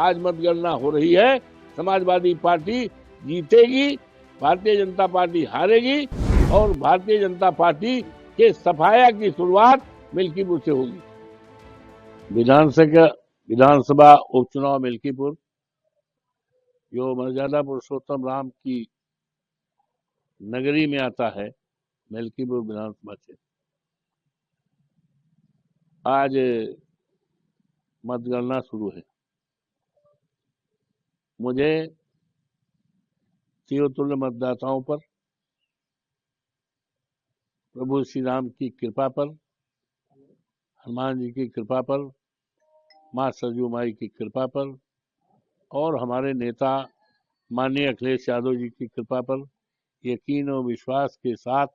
आज मतगणना हो रही है, समाजवादी पार्टी जीतेगी, भारतीय जनता पार्टी हारेगी और भारतीय जनता पार्टी के सफाया की शुरुआत मिल्कीपुर से होगी। विधानसभा उपचुनाव मिल्कीपुर जो मर्यादा पुरुषोत्तम राम की नगरी में आता है, मिल्कीपुर विधानसभा क्षेत्र, आज मतगणना शुरू है। मुझे तीर्थतुल्य मतदाताओं पर, प्रभु श्री राम की कृपा पर, हनुमान जी की कृपा पर, माँ सरयू माई की कृपा पर और हमारे नेता माननीय अखिलेश यादव जी की कृपा पर यकीन और विश्वास के साथ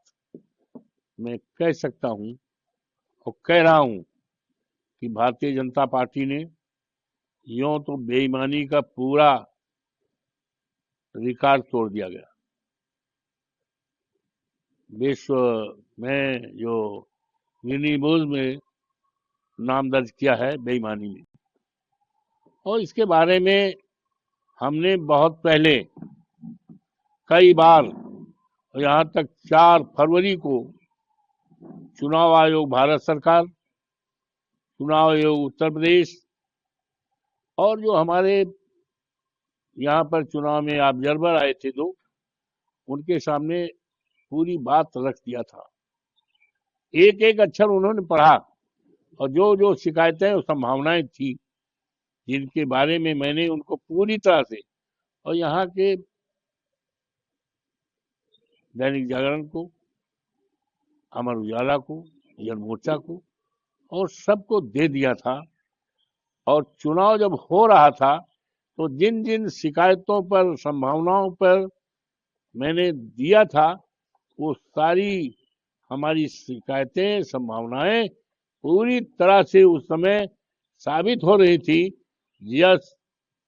मैं कह सकता हूं और कह रहा हूं कि भारतीय जनता पार्टी ने यूं तो बेईमानी का पूरा रिकॉर्ड तोड़ दिया गया। विश्व में जो गिनीज में नाम दर्ज किया है बेईमानी में, और इसके बारे में हमने बहुत पहले कई बार, यहाँ तक 4 फरवरी को चुनाव आयोग भारत सरकार, चुनाव आयोग उत्तर प्रदेश और जो हमारे यहाँ पर चुनाव में ऑब्जर्वर आए थे 2, उनके सामने पूरी बात रख दिया था। एक एक अक्षर उन्होंने पढ़ा और जो जो शिकायतें और संभावनाएं थी जिनके बारे में मैंने उनको पूरी तरह से, और यहाँ के दैनिक जागरण को, अमर उजाला को, जन मोर्चा को और सबको दे दिया था। और चुनाव जब हो रहा था तो जिन जिन शिकायतों पर, संभावनाओं पर मैंने दिया था, वो सारी हमारी शिकायतें, संभावनाएं पूरी तरह से उस समय साबित हो रही थी।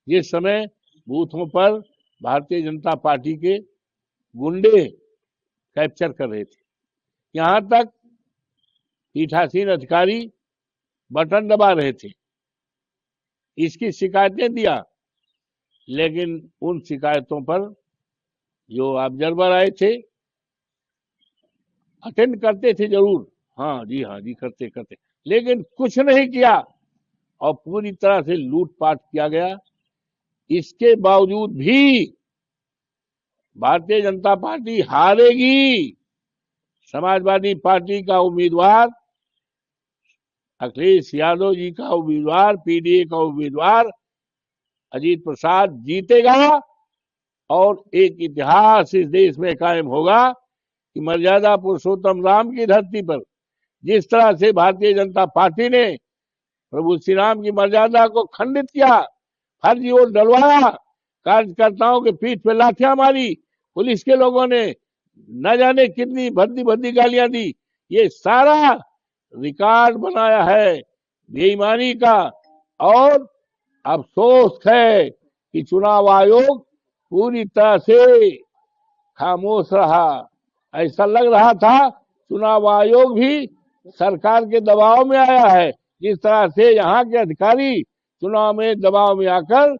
जिस समय बूथों पर भारतीय जनता पार्टी के गुंडे कैप्चर कर रहे थे, यहाँ तक पीठासीन अधिकारी बटन दबा रहे थे, इसकी शिकायतें दिया। लेकिन उन शिकायतों पर जो ऑब्जर्वर आए थे, अटेंड करते थे जरूर, हाँ जी करते, लेकिन कुछ नहीं किया और पूरी तरह से लूटपाट किया गया। इसके बावजूद भी भारतीय जनता पार्टी हारेगी। समाजवादी पार्टी का उम्मीदवार, अखिलेश यादव जी का उम्मीदवार, पीडीए का उम्मीदवार अजीत प्रसाद जीतेगा और एक इतिहास इस देश में कायम होगा कि मर्यादा पुरुषोत्तम राम की धरती पर जिस तरह से भारतीय जनता पार्टी ने प्रभु श्री राम की मर्यादा को खंडित किया, फर्जी वोट डलवाया, कार्यकर्ताओं के पीठ पे लाठियां मारी, पुलिस के लोगों ने न जाने कितनी भद्दी गालियां दी, ये सारा रिकॉर्ड बनाया है बेईमानी का। और अफसोस है कि चुनाव आयोग पूरी तरह से खामोश रहा। ऐसा लग रहा था चुनाव आयोग भी सरकार के दबाव में आया है। जिस तरह से यहाँ के अधिकारी चुनाव में दबाव में आकर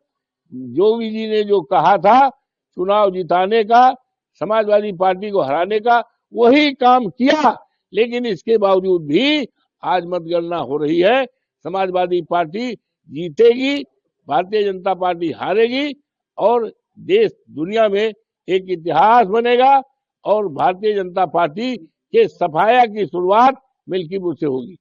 योगी जी ने जो कहा था चुनाव जिताने का, समाजवादी पार्टी को हराने का, वही काम किया। लेकिन इसके बावजूद भी आज मतगणना हो रही है, समाजवादी पार्टी जीतेगी, भारतीय जनता पार्टी हारेगी और देश दुनिया में एक इतिहास बनेगा और भारतीय जनता पार्टी के सफाया की शुरुआत मिल्कीपुर से होगी।